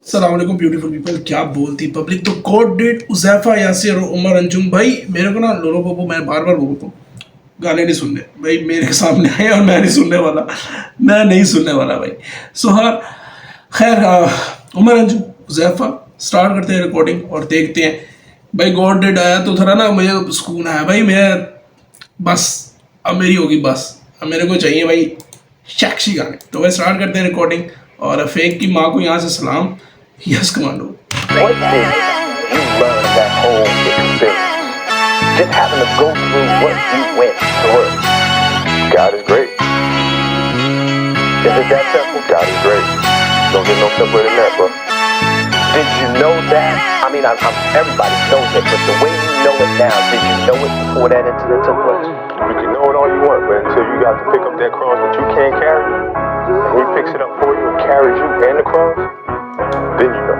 अस्सलाम वालेकुम beautiful people. क्या बोलती पब्लिक। तो कोर्ट डेट उज़ैफा यासिर और उमर अंजुम भाई। मेरे को ना लोलो बाबू मैं बार बार बोलता हूँ गाने नहीं सुनने भाई। मेरे सामने आए और मैं नहीं सुनने वाला। मैं नहीं सुनने वाला भाई। सो हाँ, खैर उमर अंजुम उज़ैफा स्टार्ट करते हैं रिकॉर्डिंग और देखते हैं भाई। गॉड डेट आया तो थोड़ा ना मुझे सुकून आया भाई। मैं बस अब मेरी होगी बस। अब मेरे को चाहिए भाई शैक्सी गाने। तो भाई स्टार्ट करते हैं रिकॉर्डिंग। और फेक की माँ को यहाँ से सलाम। Yes commando. What did you learn that whole experience? Just having to go through what you went through. God is great. Is it that simple? God is great. Don't get no simpler than that, bro. Did you know that? I mean, everybody knows it, but the way you know it now, did you know it before that incident took place? You can know it all you want, but until you got to pick up that cross that you can't carry, and he picks it up for you and carries you and the cross, then you know.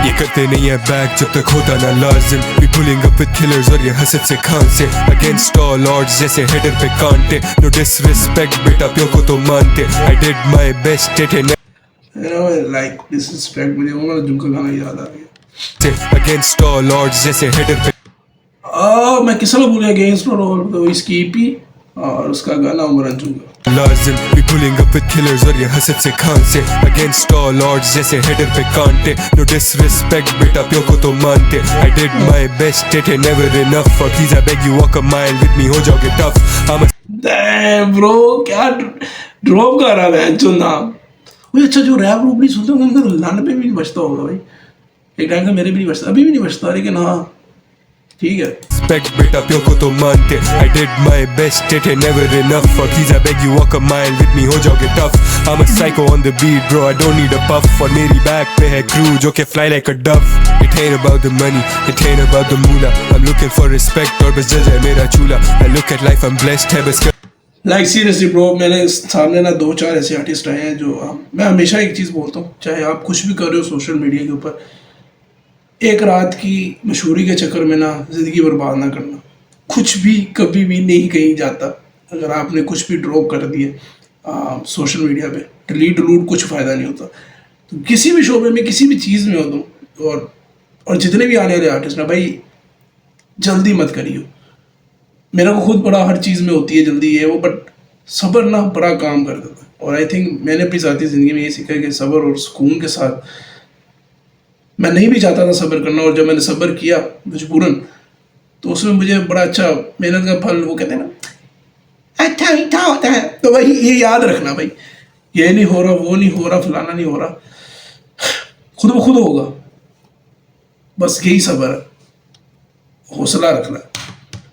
ये करते नहीं है back जब तक होता ना लाजिम। We pulling up with killers और ये हसद से खान से against all odds जैसे हेडर पे कांटे। No disrespect बेटा प्यो को तो मानते। I did my best it and like disrespect मुझे उमर अंजुम का गाना याद आ गया। against all odds जैसे हेडर पे मैं किस तरह भूल गया अगेंस्ट और तो इसकी ईपी और उसका गाना उमर अंजुम का। लाजिम। We pulling up with killers और ये हसद से खान से against all odds जैसे हेडर पे कांटे। No disrespect बेटा प्यो को तो मानते। I did my best it ain't never enough और please I beg you walk a mile with me हो जाओगे tough। I'm a Damn bro, क्या ड्रॉप कर रहा है जो नाम। वो अच्छा जो रैप रूप नहीं सुनते उनका तो लाने पे भी नहीं बचता होगा भाई। एक टाइम का मेरे भी नहीं बचता, अभी भी नहीं बचता, लेकिन हाँ ठीक है। respect बेटा प्यो को तो मानते। I did my best it ain't never enough और please I beg you walk a mile with me हो जाओगे tough। I'm a psycho on the beat bro I don't need a puff और मेरी बैक पे है crew जो के fly like a dove। It ain't about the money it ain't about the moolah I'm looking for respect और बस जल जाए मेरा चूल्हा। I look at life I'm blessed है बस लाइक सीरियसली ब्रो, मेरे सामने ना दो चार ऐसे आर्टिस्ट आए हैं जो मैं हमेशा एक चीज़ बोलता हूँ, चाहे आप कुछ भी कर रहे हो सोशल मीडिया के ऊपर, एक रात की मशहूरी के चक्कर में ना ज़िंदगी बर्बाद ना करना। कुछ भी कभी भी नहीं कहीं जाता। अगर आपने कुछ भी ड्रॉप कर दिए सोशल मीडिया पे, डिलीट डिलूट कुछ फ़ायदा नहीं होता। तो किसी भी शोबे में किसी भी चीज़ में हो तुम, और जितने भी आने वाले आर्टिस्ट ना भाई, जल्दी मत करियो। मेरा को खुद बड़ा हर चीज़ में होती है जल्दी ये वो, बट सब्र ना बड़ा काम कर देता है। और आई थिंक मैंने अपनी ज़ाती ज़िंदगी में ये सीखा है कि सब्र और सुकून के साथ, मैं नहीं भी चाहता था सब्र करना, और जब मैंने सब्र किया मजबूरन, तो उसमें मुझे बड़ा अच्छा मेहनत का फल, वो कहते हैं ना, अच्छा मीठा होता है। तो भाई ये याद रखना भाई, ये नहीं हो रहा, वो नहीं हो रहा, फलाना नहीं हो रहा, खुद ब खुद होगा। बस यही सब्र है, हौसला रखना।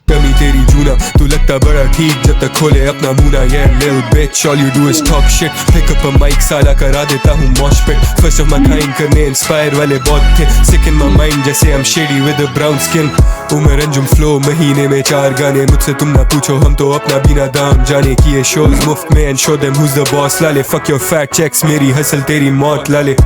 कमी तेरी जूना तू लगता बड़ा ठीक जब तक खोले अपना मुना। Yeah little bitch all you do is talk shit pick up a mic साला करा देता हूँ mosh pit first of my kind करने inspire वाले बहुत थे sick in my mind जैसे I'm shady with a brown skin। Umar Anjum flow महीने में 4 गाने मुझसे तुम ना पूछो हम तो अपना बिना दाम जाने किए shows मुफ्त में and show them who's the boss लाले fuck your fat checks मेरी हसल तेरी मौत लाले।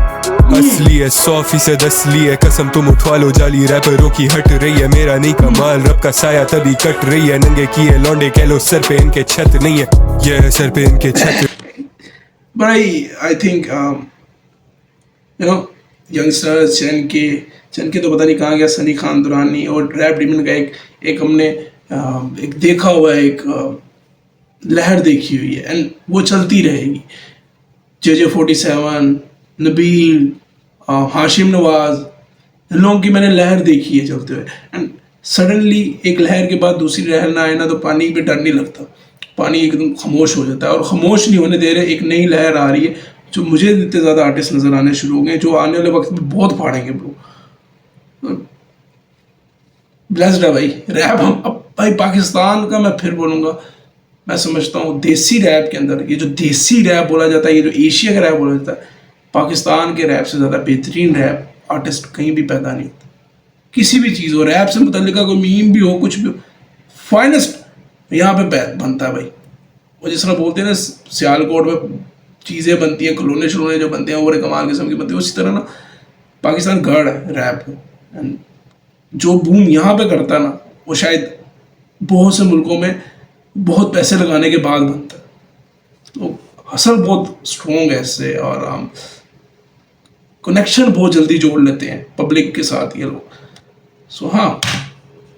असली है 100% असली है कसम तुम उठवा लो जाली रैपरों की हट रही है मेरा नहीं कमाल रब का साया तभी कट रही है नंगे किए लौंडे कह लो सर पे इनके छत नहीं है ये सर पे इनके छत। भाई I think you know youngsters चन के तो पता नहीं कहाँ गया, सनी खान दुरानी और रैप डिमन का एक हमने एक देखा हुआ है, एक लहर देखी हुई है एंड वो चलती रहेगी। JJ47 नबील हाशिम नवाज, इन लोगों की मैंने लहर देखी है चलते हुए, एंड सडनली एक लहर के बाद दूसरी लहर ना आए ना तो पानी पे डर नहीं लगता, पानी एकदम खामोश हो जाता है। और खामोश नहीं होने दे रहे, एक नई लहर आ रही है जो मुझे इतने ज़्यादा आर्टिस्ट नज़र आने शुरू हो गए जो आने वाले वक्त में बहुत फाड़ेंगे ब्रो। ब्लेस्ड है भाई रैप। हम अब भाई पाकिस्तान का मैं फिर बोलूँगा, मैं समझता हूँ देसी रैप के अंदर, ये जो देसी रैप बोला जाता है, ये जो एशिया का रैप बोला जाता है, पाकिस्तान के रैप से ज़्यादा बेहतरीन रैप आर्टिस्ट कहीं भी पैदा नहीं होता। किसी भी चीज़ हो, रैप से मुतल्लिक कोई मीम भी हो, कुछ भी हो, फाइनेस्ट यहाँ पे बनता है भाई। वो जिस तरह बोलते हैं ना सियालकोट में चीज़ें बनती हैं, खिलौने शलौने जो बनते हैं वो बड़े कमाल किस्म की बनती है, उसी तरह ना पाकिस्तान गढ़ है रैप। एंड जो बूम यहाँ पे करता है ना, वो शायद बहुत से मुल्कों में बहुत पैसे लगाने के बाद बनता है। तो हसल बहुत स्ट्रॉन्ग है इससे, और हम कनेक्शन बहुत जल्दी जोड़ लेते हैं पब्लिक के साथ ये लोग। सो हाँ,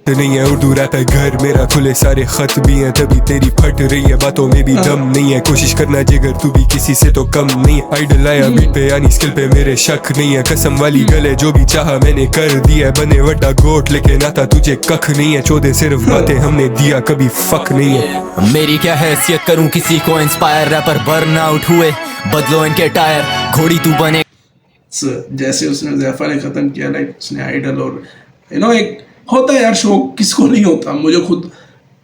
नहीं है उर्दू रैप है घर मेरा, खुले सारे खत भी हैं, तभी तेरी फट रही है बातों में भी दम नहीं है। कोशिश करना जिगर तू भी किसी से तो कम नहीं है। आइडल आया बीट पे यानी स्किल पे मेरे शक नहीं है। कसम वाली गले जो भी चाहा मैंने कर दिया, बने वड्डा गोट लेकिन आता तुझे कख नहीं है। चौदह सिर्फ बातें हमने दिया कभी फक नहीं है। मेरी क्या हैसियत करूं किसी को इंस्पायर, रैपर बर्न आउट हुए बदलो इनके टायर, घोड़ी तू बने। जैसे उसने ज़ैफ़ा ने ख़त्म किया, लाइक उसने आइडल, और एक होता है यार शौक, किसको नहीं होता। मुझे खुद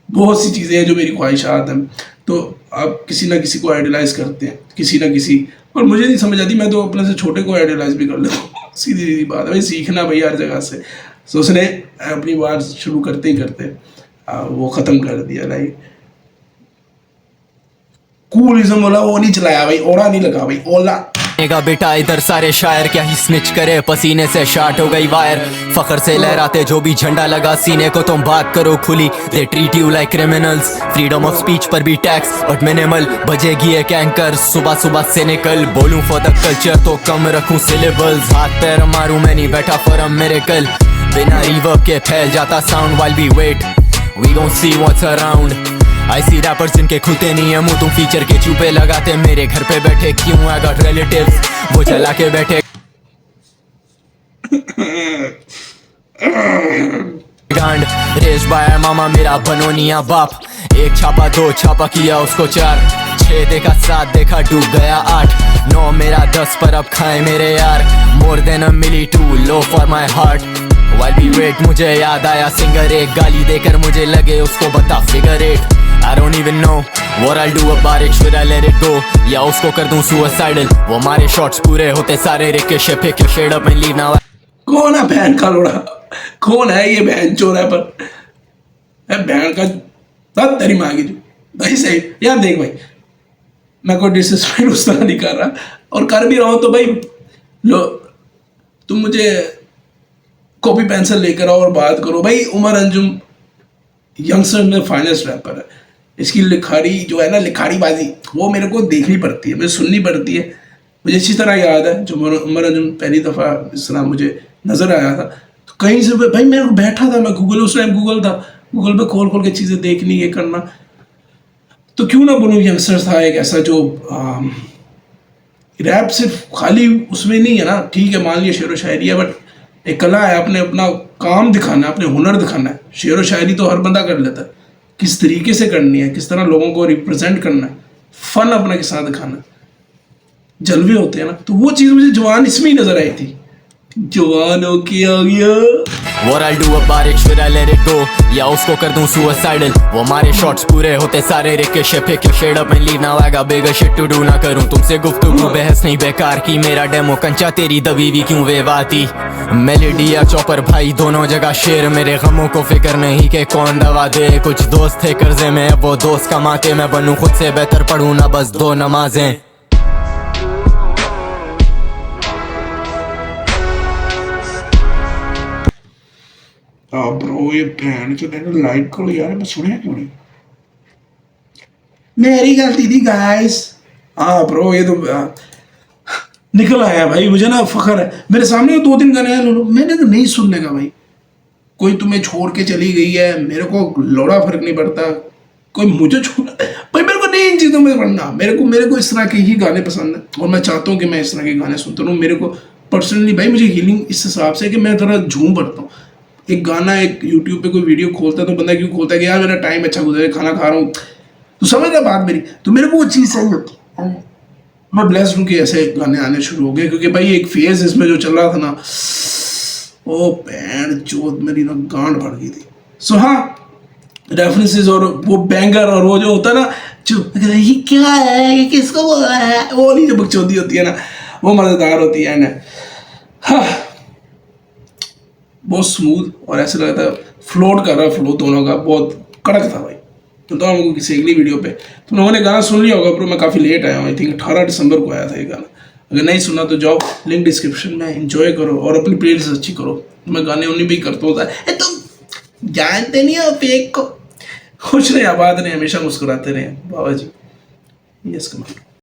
बहुत सी चीज़ें हैं जो मेरी ख्वाहिशात हैं, तो आप किसी ना किसी को आइडलाइज करते हैं, किसी ना किसी, और मुझे नहीं समझ आती, मैं तो अपने से छोटे को आइडलाइज भी कर लेता हूँ। सीधी सीधी बात है भाई, सीखना भाई हर जगह से। तो उसने अपनी बात शुरू करते ही करते वो ख़त्म कर दिया। लाइक कूलिज्म वाला वो नहीं चलाया भाई, ओला नहीं लगा भाई, ओला का बेटा इधर सारे शायर क्या ही स्निच करे, पसीने से शार्ट हो गई वायर, फखर से लहराते जो भी झंडा लगा सीने को, तुम बात करो खुली, they treat you like criminals. Freedom of speech पर भी टैक्स बट मिनिमल, बजेगी एक एंकर सुबह सुबह से निकल, बोलूं फॉर द कल्चर तो कम रखूं सिलेबल्स, हाथ पैर मारूं मैं नहीं बैठा फॉर अ मिरेकल, बिना रिवर्ब के फैल जाता sound while we wait, we gon see what's around। I see rappers जिनके खुलते नहीं है मुंह, तुम फीचर के चूपे लगाते मेरे घर पे बैठे क्यों, I got relatives वो चला के बैठे गांड, रेस बाय मामा मेरा बनोनिया बाप, एक छापा दो छापा किया उसको 4, 6 देखा 7 देखा डूब गया 8, 9 मेरा 10 पर अब खाए मेरे यार, more than a milli to low for my heart. While we wait मुझे याद आया सिंगर एक, गाली देकर मुझे लगे उसको बता figure 8। I don't even know what I'll do about it, should I let it go या उसको कर दूं suicidal, वो मारे शॉट्स पूरे होते सारे रिके फेंक के shut up and leave now. कौन है बहन का लोड़ा, कौन है ये बहन चोर है, पर बहन का तब तेरी मांगी तू भाई सही यार। देख भाई, मैं कोई डिसरिस्पेक्ट उस तरह नहीं कर रहा, और कर भी रहा हूँ तो भाई लो तुम मुझे कॉपी पेंसिल लेकर आओ और बात करो भाई। उमर अंजुम यंगस्टर में फाइनेस्ट रैपर है, इसकी लिखाड़ी जो है ना, लिखाड़ी बाजी वो मेरे को देखनी पड़ती है, मुझे सुननी पड़ती है। मुझे अच्छी तरह याद है जो उमर अंजुम पहली दफ़ा इस तरह मुझे नज़र आया था, तो कहीं से भाई मैं बैठा था, मैं गूगल, उस टाइम गूगल था, गूगल पे खोल खोल के चीज़ें देखनी, ये करना, तो क्यों ना बोलूँ यंगस्टर था एक ऐसा जो रैप सिर्फ खाली उसमें नहीं है ना, ठीक है मान लिया शेर व शायरी है, बट एक कला है, अपने अपना काम दिखाना है, अपने हुनर दिखाना है। शेर व शायरी तो हर बंदा कर लेता है, किस तरीके से करनी है, किस तरह लोगों को रिप्रेजेंट करना है, फन अपना के साथ दिखाना है, जलवे होते हैं ना, तो वो चीज़ मुझे जवान इसमें ही नजर आई थी। जवान होके आ गया What I'll do about it, should I let it go या उसको कर दूं suicidal, वो मारे शॉट्स पूरे होते सारे रिके फेंक के shut up and leave now, I got bigger shit to do ना करूं तुमसे गुफ्तगू, बहस नहीं बेकार की, मेरा डेमो कंचा तेरी दबीवी क्यों वेवाती, मेलेडी या चॉपर भाई दोनों जगह शेर, मेरे गमों को फिक्र नहीं कि कौन दवा दे, कुछ दोस्त थे कर्जे में अब वो दोस्त कमाते, मैं बनूं खुद से बेहतर पढ़ूं ना बस 2 नमाजें। ब्रो ये बहन के मैंने लाइक करो यार, मैं सुने क्यों नहीं, मेरी गलती थी गाइस। हाँ ब्रो ये तो निकल आया भाई, मुझे ना फखर है, मेरे सामने 2-3 गाने हैं लो, मैंने तो नहीं सुनने का भाई। कोई तुम्हें छोड़ के चली गई है, मेरे को लोड़ा फर्क नहीं पड़ता, कोई मुझे छोड़ भाई, मेरे को नहीं इन चीज़ों में पढ़ना, मेरे को इस तरह के ही गाने पसंद है, और मैं चाहता हूँ कि मैं इस तरह के गाने सुनता रहूँ। मेरे को पर्सनली भाई मुझे हीलिंग इस हिसाब से कि मैं थोड़ा झूम पड़ता हूँ। एक गाना, एक यूट्यूब पे कोई वीडियो खोलता है तो बंदा क्यों खोलता है कि यार मेरा टाइम अच्छा गुजरे, खाना खा रहा हूँ, तो समझ रहा बात मेरी, तो मेरे को वो चीज़ सही होती है। मैं ब्लेस्ड हूँ कि ऐसे गाने आने शुरू हो गए, क्योंकि भाई एक फेज इसमें जो चल रहा था ना, ओ पैन चोट मेरी ना गांड भर गई थी। सो हाँ, रेफरेंसेस और वो बैंगर और वो जो होता है ना, जो ये क्या है, ये किसको बोला है, वो नहीं जो बकचोदी होती है ना, वो मज़ेदार होती है ना। हाँ, बहुत स्मूथ, और ऐसा लगता है फ्लोट कर रहा, फ्लो दोनों का बहुत कड़क था भाई। तो हम लोगों किसी अगली वीडियो पे तुम लोगों ने गाना सुन लिया होगा, ब्रो मैं काफ़ी लेट आया हूँ, आई थिंक 18 दिसंबर को आया था ये गाना। अगर नहीं सुना तो जाओ, लिंक डिस्क्रिप्शन में, एंजॉय करो और अपनी प्लेलिस्ट अच्छी करो। मैं गाने उन्हीं भी करता हूँ तुम जानते नहीं हो फेक को। खुश रहे, आबाद रहे, हमेशा मुस्कुराते रहे बाबा जी। यस कमाल।